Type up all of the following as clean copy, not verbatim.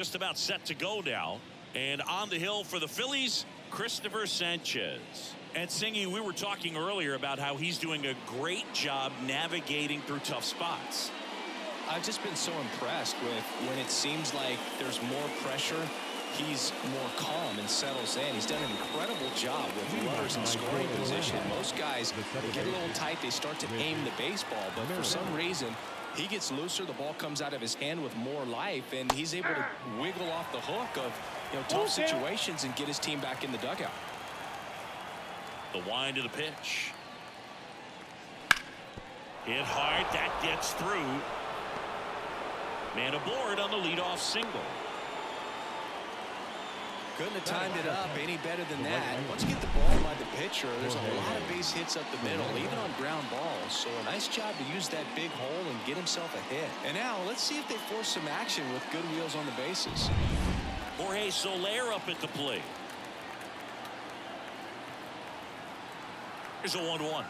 Just about set to go now. And on the hill for the Phillies, Christopher Sanchez. And Singy, we were talking earlier about how he's doing a great job navigating through tough spots. I've just been so impressed with when it seems like there's more pressure, he's more calm and settles in. He's done an incredible job with runners in scoring position. Most guys, they get a little tight, they start to aim the baseball, but for some reason, he gets looser, the ball comes out of his hand with more life, and he's able to wiggle off the hook of tough situations and get his team back in the dugout. The wind of the pitch. Hit hard, that gets through. Man aboard on the leadoff single. Couldn't have timed it up any better than that. Once you get the ball by the pitcher, there's a lot of base hits up the middle, even on ground balls. So a nice job to use that big hole and get himself a hit. And now let's see if they force some action with good wheels on the bases. Jorge Soler up at the plate. Here's a 1-1.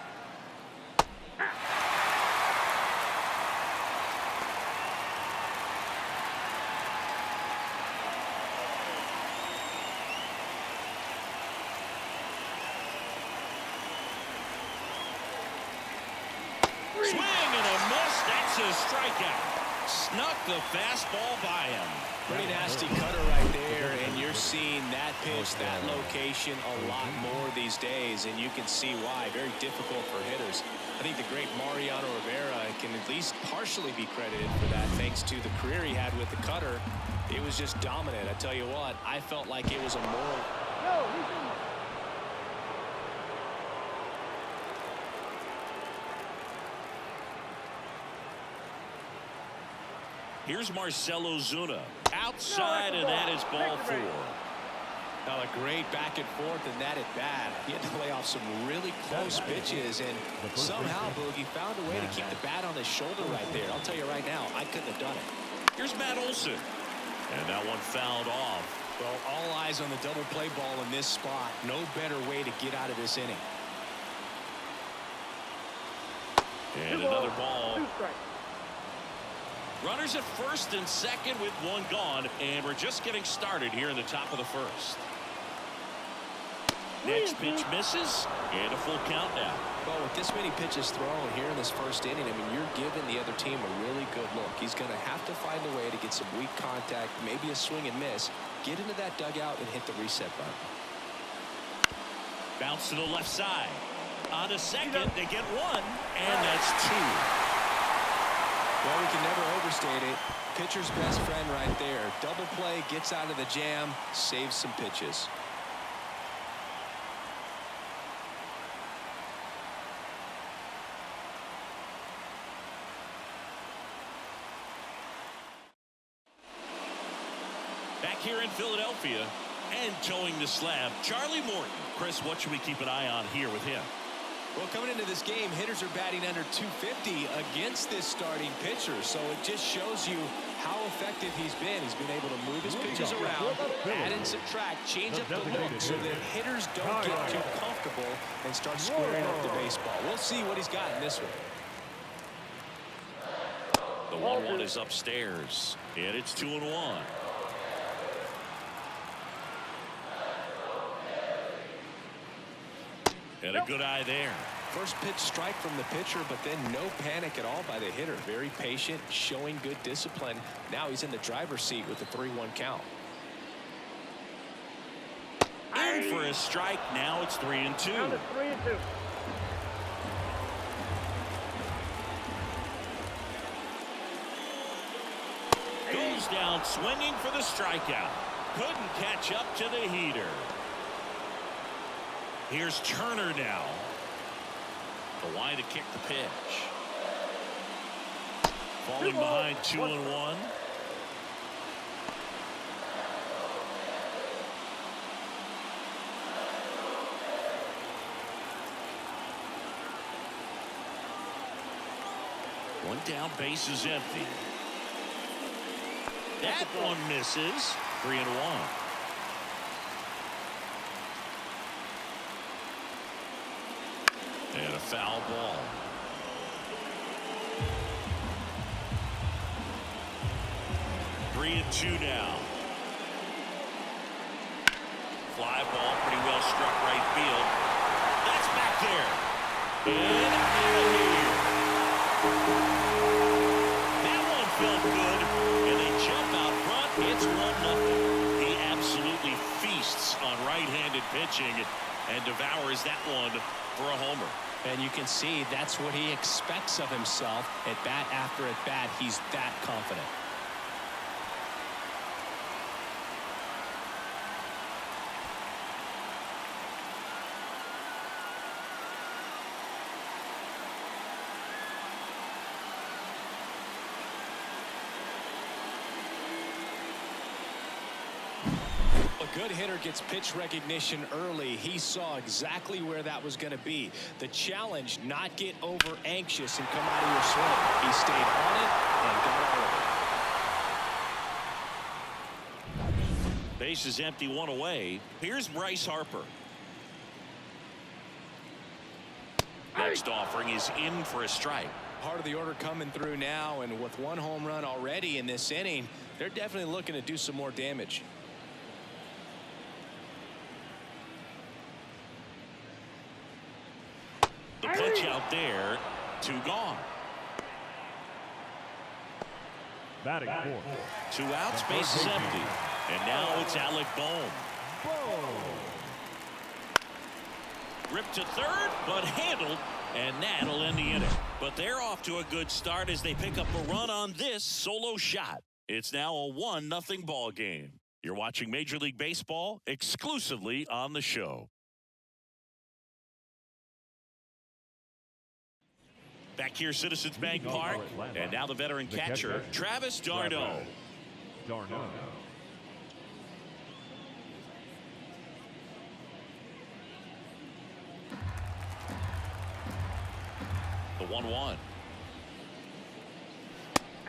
Swing and a miss. That's a strikeout. Snuck the fastball by him. Pretty nasty cutter right there, and you're seeing that pitch, that location a lot more these days, and you can see why. Very difficult for hitters. I think the great Mariano Rivera can at least partially be credited for that, thanks to the career he had with the cutter. It was just dominant. I tell you what, I felt like it was a moral. Here's Marcell Ozuna outside, and that is ball 4. Now a great back and forth in that at bat. He had to lay off some really close pitches, and somehow Boogie found a way to keep the bat on his shoulder right there. I'll tell you right now, I couldn't have done it. Here's Matt Olson, and that one fouled off. Well, all eyes on the double play ball in this spot. No better way to get out of this inning. And another ball. Runners at first and second with one gone, and we're just getting started here in the top of the first. Next pitch misses, and a full count now. Well, with this many pitches thrown here in this first inning, I mean, you're giving the other team a really good look. He's going to have to find a way to get some weak contact, maybe a swing and miss, get into that dugout and hit the reset button. Bounce to the left side. On to second, they get one, and that's 2. Well, we can never overstate it. Pitcher's best friend right there. Double play, gets out of the jam, saves some pitches. Back here in Philadelphia and towing the slab, Charlie Morton. Chris, what should we keep an eye on here with him? Well, coming into this game, hitters are batting under 250 against this starting pitcher. So it just shows you how effective he's been. He's been able to move his pitches around, add and subtract, change up the look so that hitters don't get too comfortable and start squaring up the baseball. We'll see what he's got in this one. The 1-1 is upstairs, and it's 2-1. And a good eye there. First pitch strike from the pitcher, but then no panic at all by the hitter. Very patient, showing good discipline. Now he's in the driver's seat with the 3-1 count. In for a strike. Now it's 3-2. Goes down swinging for the strikeout. Couldn't catch up to the heater. Here's Turner now. The line to kick the pitch. Falling behind 2-1. One down, base is empty. That one misses. 3-1. And a foul ball. 3-2 now. Fly ball, pretty well struck right field. That's back there. And out of here. That one felt good, and they jump out front. It's 1-0. He absolutely feasts on right-handed pitching and devours that one for a homer. And you can see that's what he expects of himself at bat after at bat. He's that confident. A good hitter gets pitch recognition early. He saw exactly where that was going to be. The challenge, not get over anxious and come out of your swing. He stayed on it and got all of it. Base is empty, one away. Here's Bryce Harper. Next offering is in for a strike. Part of the order coming through now, and with one home run already in this inning, they're definitely looking to do some more damage. The pitch out there, 2 gone. Batting fourth. 2 outs, base is empty. And now it's Alec Bohm. Ripped to third, but handled, and that'll end the inning. But they're off to a good start as they pick up a run on this solo shot. It's now a 1-0 ball game. You're watching Major League Baseball exclusively on the show. Back here, Citizens Bank Park, and now the veteran catcher, Travis d'Arnaud. The 1-1.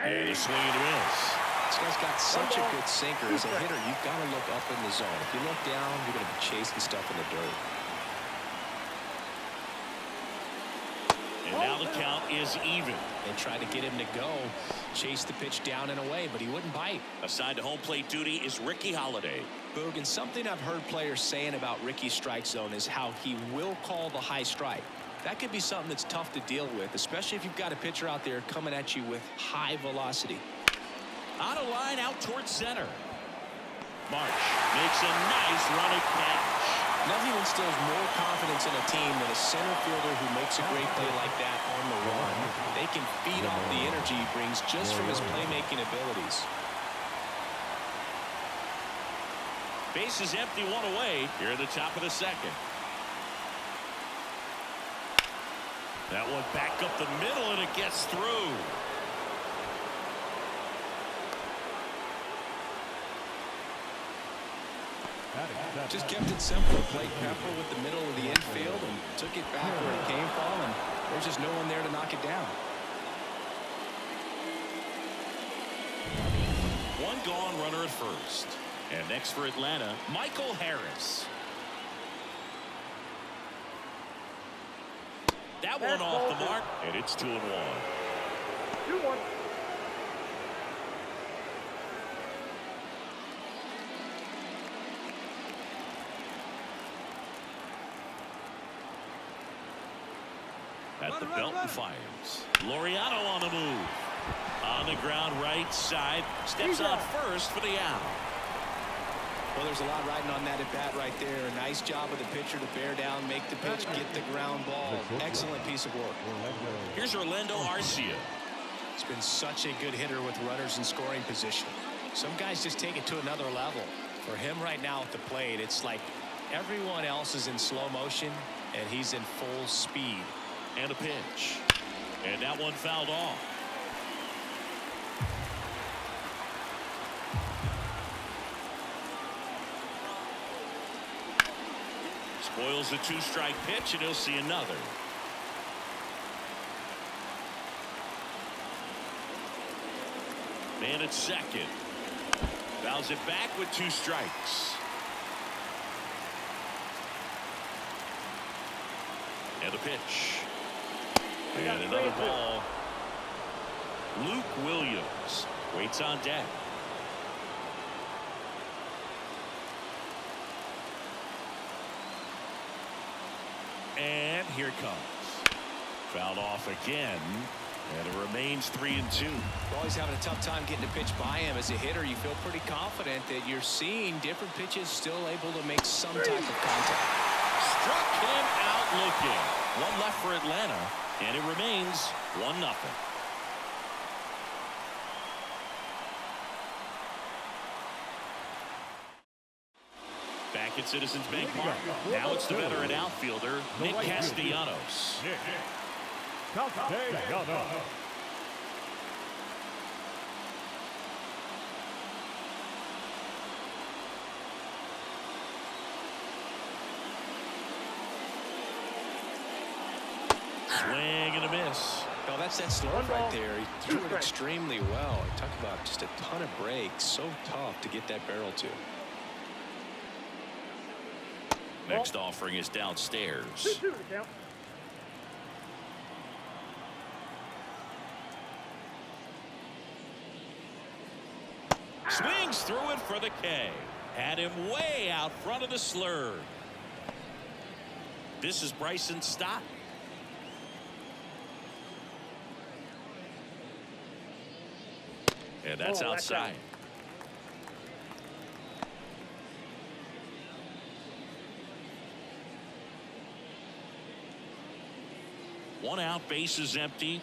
And a swing and a miss. This guy's got such a good sinker. As a hitter, you've got to look up in the zone. If you look down, you're going to be chasing stuff in the dirt. And now the count is even. They tried to get him to go, chase the pitch down and away, but he wouldn't bite. Assigned to home plate duty is Ricky Holiday. Boog, and something I've heard players saying about Ricky's strike zone is how he will call the high strike. That could be something that's tough to deal with, especially if you've got a pitcher out there coming at you with high velocity. Out of line, out towards center. March makes a nice running catch. Nothing instills more confidence in a team than a center fielder who makes a great play like that on the run. They can feed off the energy he brings just from his playmaking abilities. Base is empty, 1 away here at the top of the second. That one back up the middle, and it gets through. Just kept it simple. Played careful with the middle of the infield and took it back where it came from, and there's just no one there to knock it down. 1 gone, runner at first. And next for Atlanta, Michael Harris. That one off the mark, and it's 2-1. 2-1. At the belt and fires. Laureano on the move. On the ground, right side. Steps on first for the out. Well, there's a lot riding on that at bat right there. A nice job of the pitcher to bear down, make the pitch, get the ground ball. Excellent piece of work. Here's Orlando Arcia. He's been such a good hitter with runners in scoring position. Some guys just take it to another level. For him right now at the plate, it's like everyone else is in slow motion, and he's in full speed. And a pitch. And that one fouled off. Spoils the 2-strike pitch, and he'll see another. Man at second. Fouls it back with 2 strikes. And a pitch. And another ball. Luke Williams waits on deck. here it comes. Fouled off again. And it remains 3-2. Well, he's having a tough time getting a pitch by him. As a hitter, you feel pretty confident that you're seeing different pitches still able to make some type of contact. Struck him out looking. One left for Atlanta, and it remains 1-0. Back at Citizens Bank Park. Now it's the veteran outfielder, Nick Castellanos. Swing and a miss. Oh, that's that slurve right there. He threw it extremely well. Talk about just a ton of breaks. So tough to get that barrel to. Next offering is downstairs. 2-2 to count. Swings through it for the K. Had him way out front of the slurve. This is Bryson Stott. And that's outside. One out, base is empty.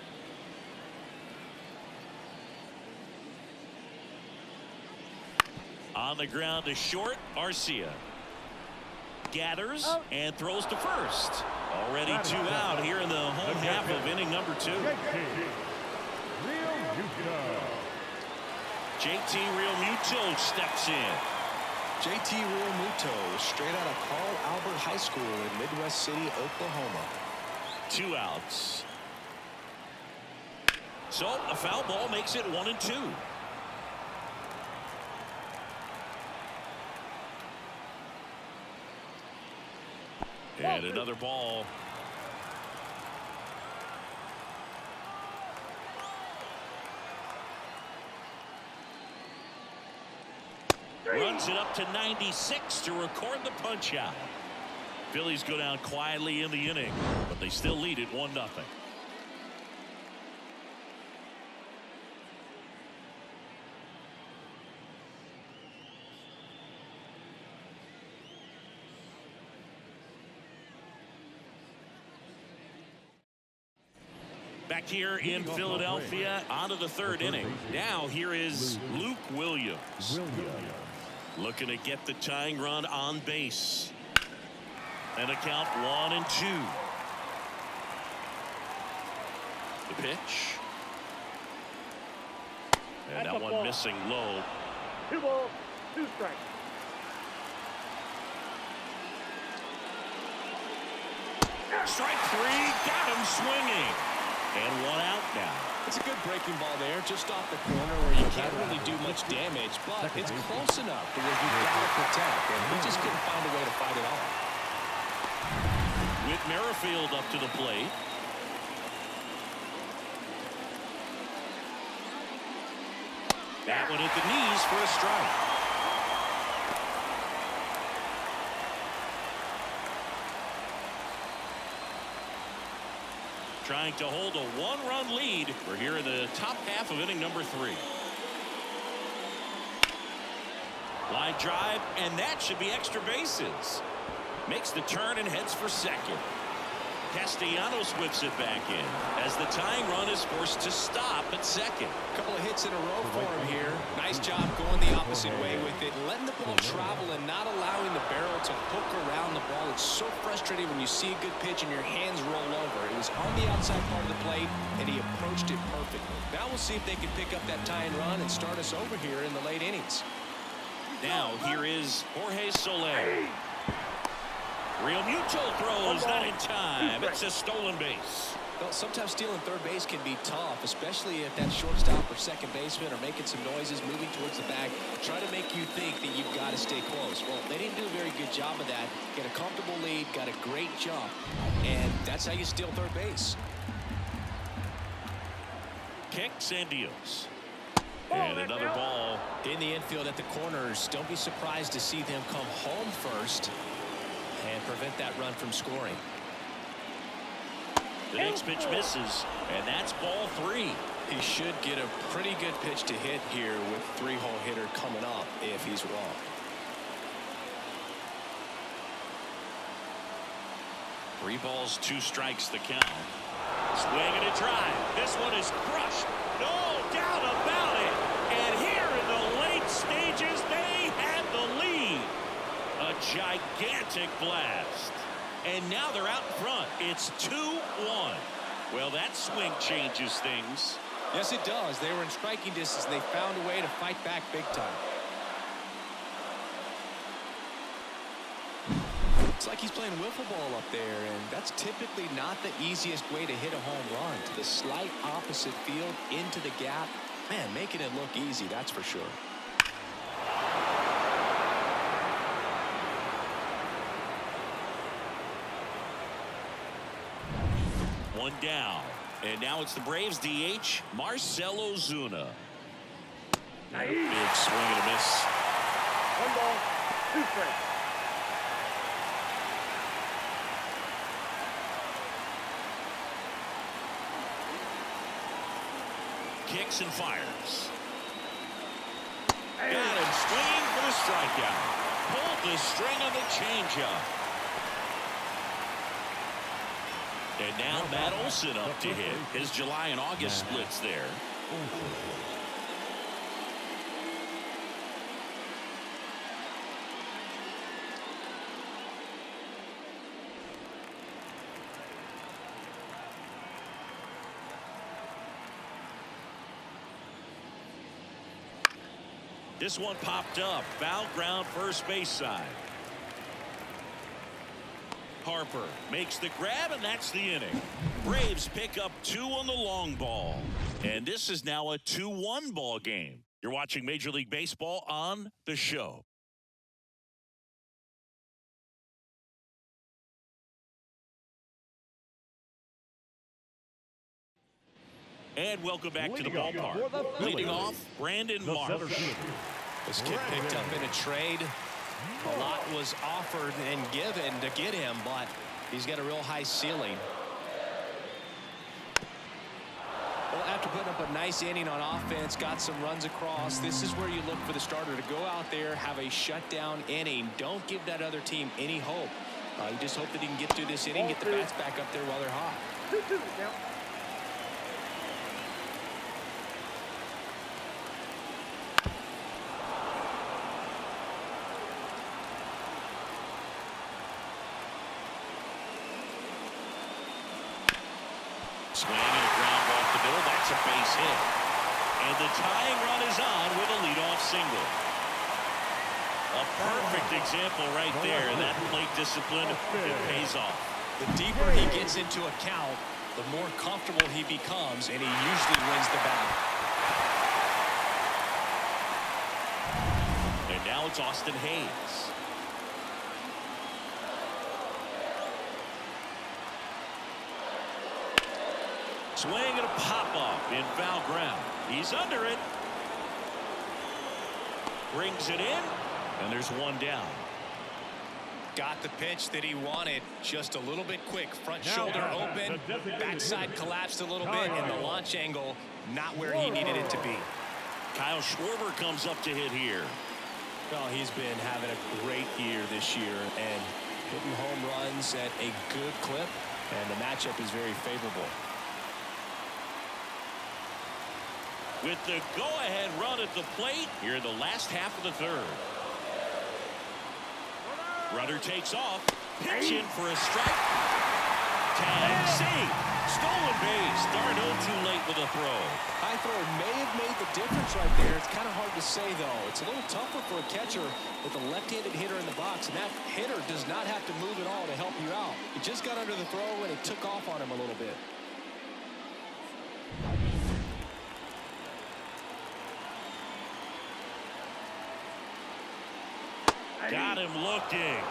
On the ground to short, Arcia gathers and throws to first. Already 2 out here in the home half of inning number 2. JT Realmuto steps in. JT Realmuto, straight out of Carl Albert High School in Midwest City, Oklahoma. 2 outs. So a foul ball makes it 1-2. And another ball. Runs it up to 96 to record the punch out. Phillies go down quietly in the inning, but they still lead it 1-0. Back here in Philadelphia, on to the 3rd inning. Now here is Luke Williams. Looking to get the tying run on base. And a count 1-2. The pitch. And that one missing low. 2 balls, 2 strikes. Strike 3, got him swinging. And 1 out now. It's a good breaking ball there, just off the corner where you can't really do much damage, but it's close enough because you've got to protect, and he just couldn't find a way to fight it off. Whit Merrifield up to the plate. That one at the knees for a strike. Trying to hold a 1-run lead. We're here in the top half of inning number 3. Line drive, and that should be extra bases. Makes the turn and heads for second. Castellanos whips it back in as the tying run is forced to stop at second. A couple of hits in a row for him here. Nice job going the opposite way with it, letting the ball travel and not allowing the barrel to hook around the ball. It's so frustrating when you see a good pitch and your hands roll over. It was on the outside part of the plate, and he approached it perfectly. Now we'll see if they can pick up that tying run and start us over here in the late innings. Now here is Jorge Soler. Realmuto throws not in time. It's a stolen base. Well, sometimes stealing third base can be tough, especially if that shortstop or second baseman are making some noises, moving towards the bag, try to make you think that you've got to stay close. Well, they didn't do a very good job of that. Get a comfortable lead, got a great jump, and that's how you steal third base. Kicks and deals. And another ball in the infield at the corners. Don't be surprised to see them come home first and prevent that run from scoring. The next pitch misses, and that's ball 3. He should get a pretty good pitch to hit here with 3-hole hitter coming up if he's wrong. 3 balls, 2 strikes the count. Swing and a drive. This one is crushed. No doubt about it. And here in the late stages, they had the lead. A gigantic blast. And now they're out in front. It's 2-1. Well, that swing changes things. Yes, it does. They were in striking distance, and they found a way to fight back big time. It's like he's playing wiffle ball up there, and that's typically not the easiest way to hit a home run. To the slight opposite field, into the gap. Man, making it look easy, that's for sure. One down. And now it's the Braves DH, Marcell Ozuna. Big swing and a miss. 1 ball, 2 strikes. Kicks and fires. Got him swinging for the strikeout. Pulled the string on the changeup. And now Matt Olson up to hit. His July and August splits there. This one popped up. Foul ground first base side. Harper makes the grab, and that's the inning. Braves pick up 2 on the long ball. And this is now a 2-1 ball game. You're watching Major League Baseball on The Show. And welcome back to the ballpark. Leading off, Brandon Marsh. This kid picked up in a trade. A lot was offered and given to get him, but he's got a real high ceiling. Well, after putting up a nice inning on offense, got some runs across, this is where you look for the starter to go out there, have a shutdown inning. Don't give that other team any hope. You just hope that he can get through this inning, get the bats back up there while they're hot. 2-2 the count. Swing and a ground ball off the middle. That's a base hit. And the tying run is on with a leadoff single. A perfect example right there. That plate discipline, it pays off. The deeper he gets into a count, the more comfortable he becomes, and he usually wins the battle. And now it's Austin Hayes. Swing and a pop-up in foul ground. He's under it. Brings it in, and there's one down. Got the pitch that he wanted, just a little bit quick. Front shoulder open, backside collapsed a little bit, and the launch angle not where he needed it to be. Kyle Schwarber comes up to hit here. Well, he's been having a great year this year and hitting home runs at a good clip, and the matchup is very favorable. With the go-ahead run at the plate here in the last half of the third. Runner takes off. Pitch in for a strike. Tag saved. Stolen base. Darno too late with a throw. High throw may have made the difference right there. It's kind of hard to say, though. It's a little tougher for a catcher with a left-handed hitter in the box, and that hitter does not have to move at all to help you out. He just got under the throw, and it took off on him a little bit. Got him looking.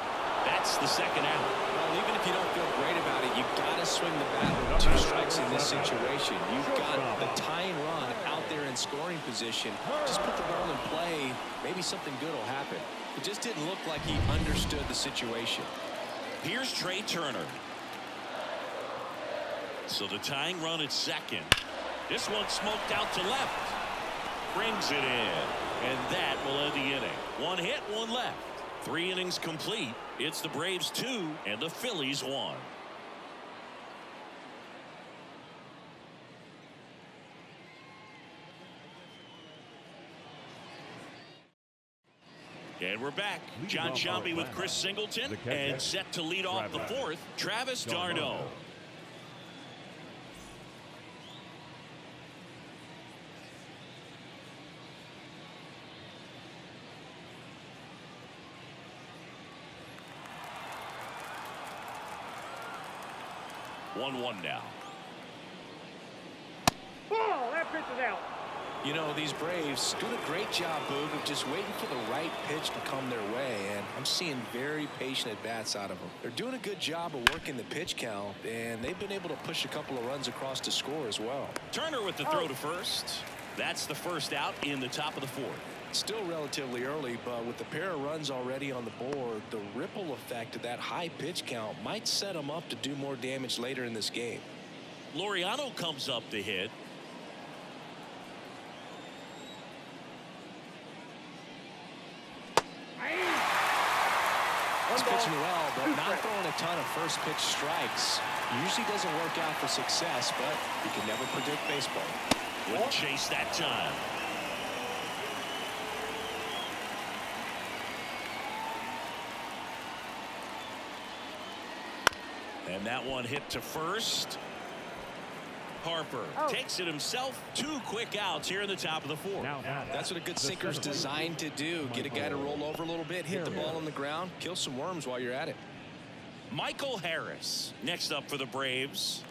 That's the second out. Well, even if you don't feel great about it, you got to swing the bat with 2 strikes in this situation. You've got the tying run out there in scoring position. Just put the ball in play. Maybe something good will happen. It just didn't look like he understood the situation. Here's Trey Turner. So the tying run at second. This one smoked out to left. Brings it in. And that will end the inning. One hit, one left. 3 innings complete. It's the Braves 2 and the Phillies 1. And we're back. John Sciambi with Chris Singleton and set to lead off the fourth, Travis d'Arnaud. One now. Ball, that pitch is out. You know, these Braves doing a great job, Boog, of just waiting for the right pitch to come their way, and I'm seeing very patient at-bats out of them. They're doing a good job of working the pitch count, and they've been able to push a couple of runs across to score as well. Turner with the throw to first. That's the first out in the top of the fourth. Still relatively early, but with the pair of runs already on the board, the ripple effect of that high pitch count might set them up to do more damage later in this game. Laureano comes up to hit. He's pitching well, but not throwing a ton of first pitch strikes. Usually doesn't work out for success, but you can never predict baseball. Wouldn't chase that time. And that one hit to first. Harper takes it himself. 2 quick outs here in the top of the fourth. That's what a good sinker's designed to do. Get a guy to roll over a little bit, hit the ball on the ground, kill some worms while you're at it. Michael Harris next up for the Braves.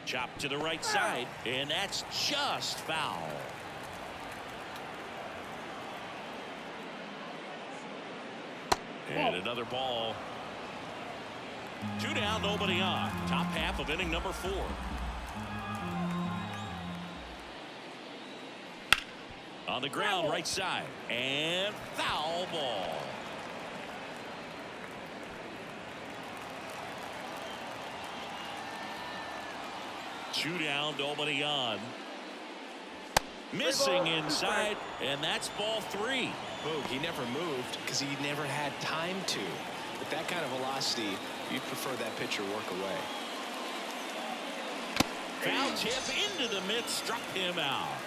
Chop to the right side, and that's just foul. And another ball. 2 down, nobody on. Top half of inning number 4. On the ground, right side, and foul ball. Two down, nobody on. Missing inside, and that's ball 3. Boog, he never moved because he never had time to. With that kind of velocity, you'd prefer that pitcher work away. Foul tip into the mitt, struck him out.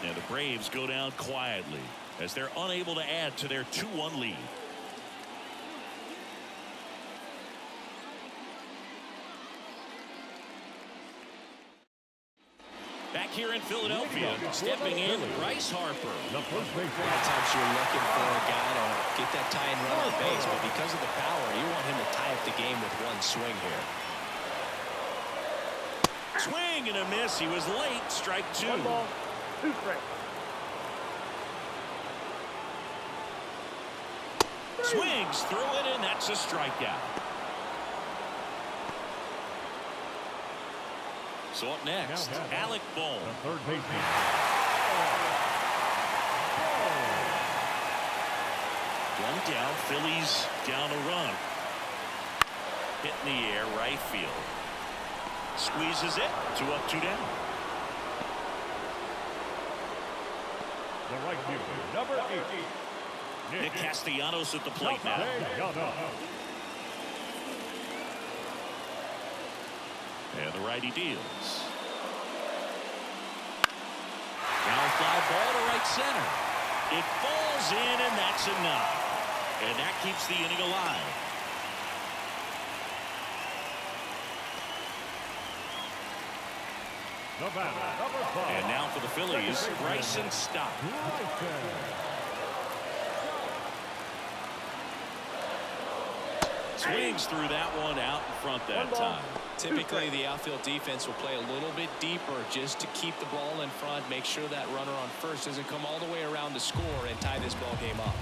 And the Braves go down quietly as they're unable to add to their 2-1 lead. Back here in Philadelphia, stepping in, Bryce Harper. A lot of times you're looking for a guy to get that tying run on base, but because of the power, you want him to tie up the game with one swing here. Swing and a miss. He was late. Strike 2. 1 ball, 2 strikes. Swings through it, and that's a strikeout. So up next, Alec Bohm. Third baseman. One down, Phillies down a run. Hit in the air, right field. Squeezes it. 2 up, 2 down. The right fielder, number 8. Nick Castellanos at the plate now. And the righty deals. Now fly ball to right center. It falls in, and that's enough. And that keeps the inning alive. And now for the Phillies, Bryson Stott. Swings through that one out in front that time. Typically, the outfield defense will play a little bit deeper just to keep the ball in front, make sure that runner on first doesn't come all the way around to score and tie this ball game up.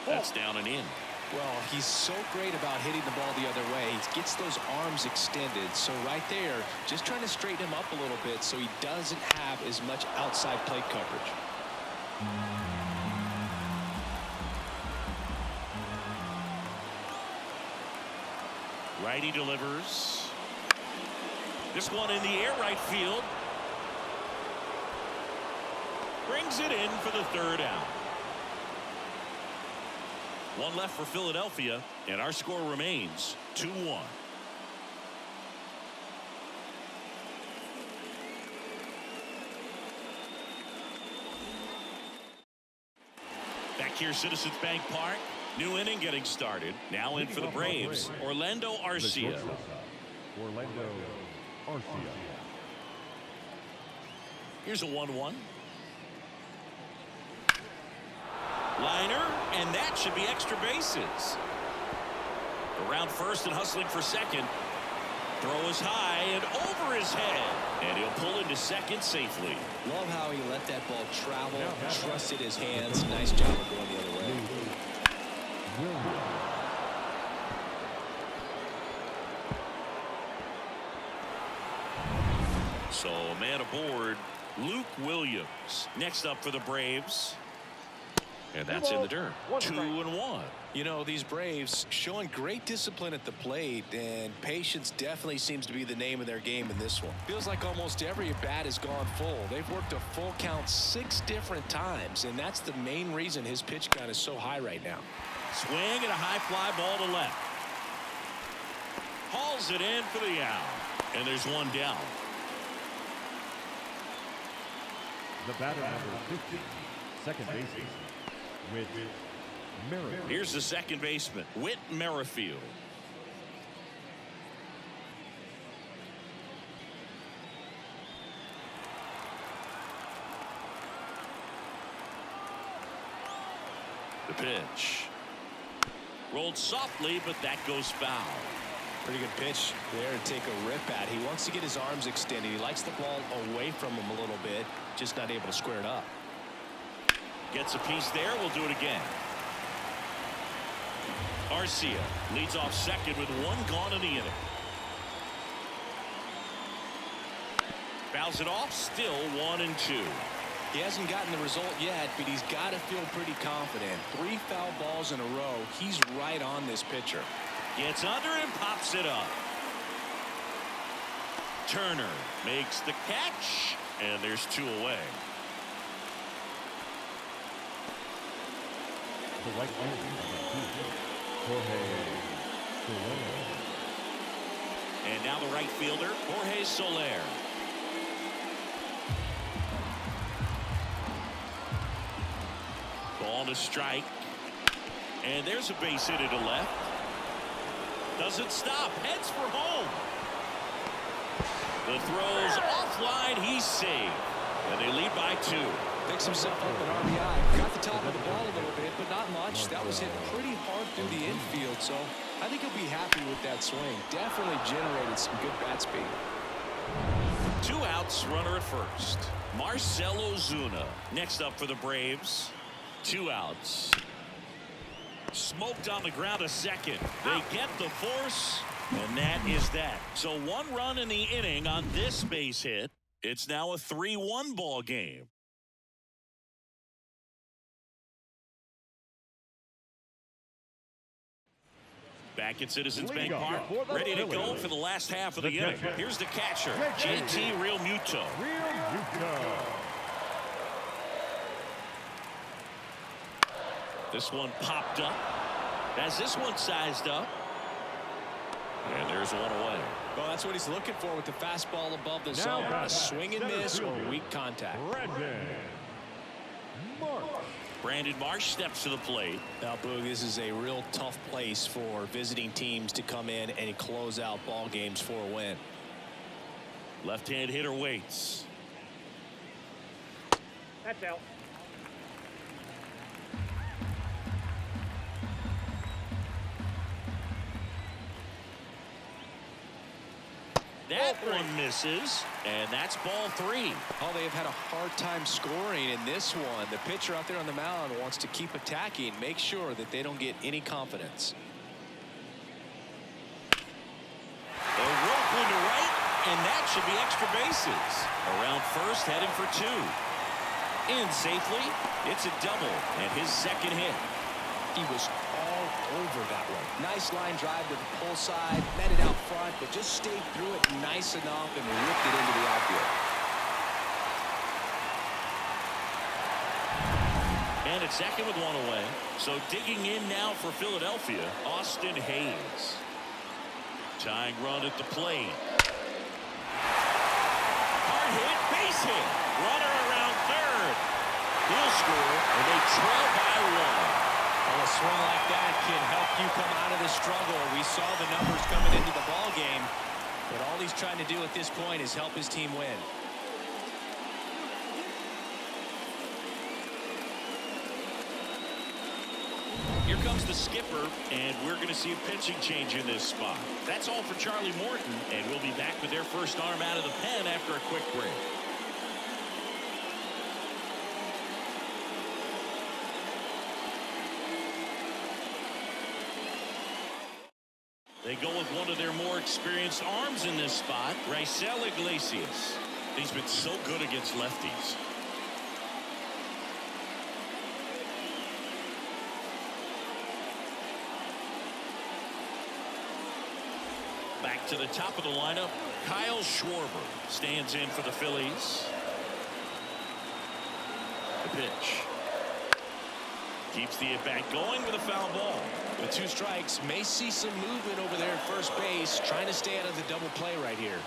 That's down and in. Well, he's so great about hitting the ball the other way. He gets those arms extended. So right there, just trying to straighten him up a little bit so he doesn't have as much outside plate coverage. Righty delivers. This one in the air, right field. Brings it in for the third out. One left for Philadelphia, and our score remains 2-1. Back here, Citizens Bank Park. New inning getting started. Now in for the Braves, Orlando Arcia. Orlando Arcia. Here's a 1-1. Liner, and that should be extra bases. Around first and hustling for second. Throw is high and over his head. And he'll pull into second safely. Love how he let that ball travel, trusted his hands. Nice job of going the other way. So a man aboard, Luke Williams. Next up for the Braves. And that's in the dirt. 2-1. You know, these Braves showing great discipline at the plate, and patience definitely seems to be the name of their game in this one. Feels like almost every at-bat has gone full. They've worked a full count 6 different times, and that's the main reason his pitch count is so high right now. Swing and a high fly ball to left. Hauls it in for the out. And there's one down. The batter number 50, second baseman, Whit Merrifield. Here's the second baseman, Whit Merrifield. The pitch. Rolled softly, but that goes foul. Pretty good pitch there to take a rip at. He wants to get his arms extended. He likes the ball away from him a little bit, just not able to square it up. Gets a piece there. We'll do it again. Arcia leads off second with one gone in the inning. Fouls it off. Still 1-2. He hasn't gotten the result yet, but he's got to feel pretty confident. 3 foul balls in a row. He's right on this pitcher. Gets under and pops it up. Turner makes the catch, and there's 2 away. The right fielder, Jorge Soler. And now the right fielder, Jorge Soler. Ball to strike. And there's a base hit to left. Doesn't stop. Heads for home. The throw's offline. He's safe. And they lead by 2. Picks himself up an RBI. Got the top of the ball a little bit, but not much. That was hit pretty hard through the infield, so I think he'll be happy with that swing. Definitely generated some good bat speed. 2 outs, runner at first. Marcell Ozuna next up for the Braves. 2 outs. Smoked on the ground a second. They get the force, and that is that. So 1 run in the inning on this base hit. It's now a 3-1 ball game. Back at Citizens Bank Park, ready to go for the last half of the inning. Here's the catcher, JT Realmuto. This one popped up. Has this one sized up. And there's 1 away. Well, that's what he's looking for with the fastball above the zone. A swing and miss or weak contact. Brandon Marsh steps to the plate. Now, Boog, this is a real tough place for visiting teams to come in and close out ball games for a win. Left-hand hitter waits. That's out. That one misses, and that's ball 3. Oh, they have had a hard time scoring in this one. The pitcher out there on the mound wants to keep attacking, make sure that they don't get any confidence. A rope one to right, and that should be extra bases. Around first, heading for 2. In safely, it's a double, and his second hit. He was all over that one. Nice line drive to the pull side, met it out front, but just stayed through it nice enough and ripped it into the outfield. And it's second with one away. So digging in now for Philadelphia, Austin Hayes. Tying run at the plate. Hard hit, base hit. Runner around third. He'll score, and they trail by 1. Well, a swing like that can help you come out of the struggle. We saw the numbers coming into the ball game, but all he's trying to do at this point is help his team win. Here comes the skipper, and we're going to see a pitching change in this spot. That's all for Charlie Morton, and we'll be back with their first arm out of the pen after a quick break. They go with one of their more experienced arms in this spot, Raisel Iglesias. He's been so good against lefties. Back to the top of the lineup, Kyle Schwarber stands in for the Phillies. The pitch. Keeps the at-bat going with a foul ball. With 2 strikes, may see some movement over there at first base, trying to stay out of the double play right here.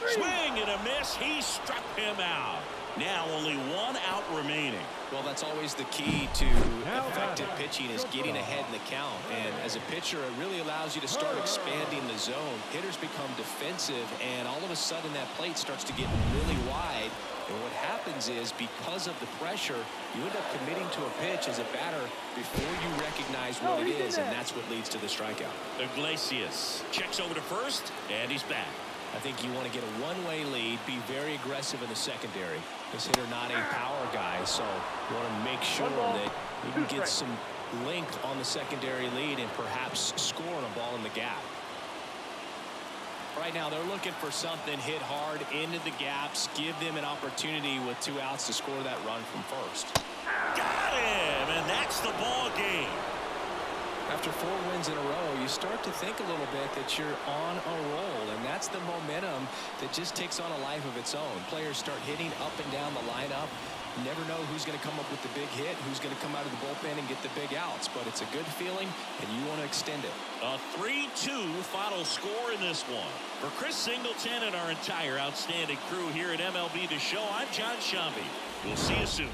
Swing and a miss. He struck him out. Now only 1 out remaining. Well, that's always the key to effective pitching, is getting ahead in the count. And as a pitcher, it really allows you to start expanding the zone. Hitters become defensive, and all of a sudden that plate starts to get really wide. And what happens is, because of the pressure, you end up committing to a pitch as a batter before you recognize what it is, and that's what leads to the strikeout. Iglesias checks over to first, and he's back. I think you want to get a one-way lead, be very aggressive in the secondary. This hitter not a power guy, so you want to make sure that you can get some length on the secondary lead and perhaps score on a ball in the gap. Right now they're looking for something hit hard into the gaps, give them an opportunity with 2 outs to score that run from first. Got him, and that's the ball game. After 4 wins in a row, you start to think a little bit that you're on a roll, and that's the momentum that just takes on a life of its own. Players start hitting up and down the lineup. You never know who's going to come up with the big hit, who's going to come out of the bullpen and get the big outs, but it's a good feeling, and you want to extend it. A 3-2 final score in this one. For Chris Singleton and our entire outstanding crew here at MLB The Show, I'm John Shambi. We'll see you soon.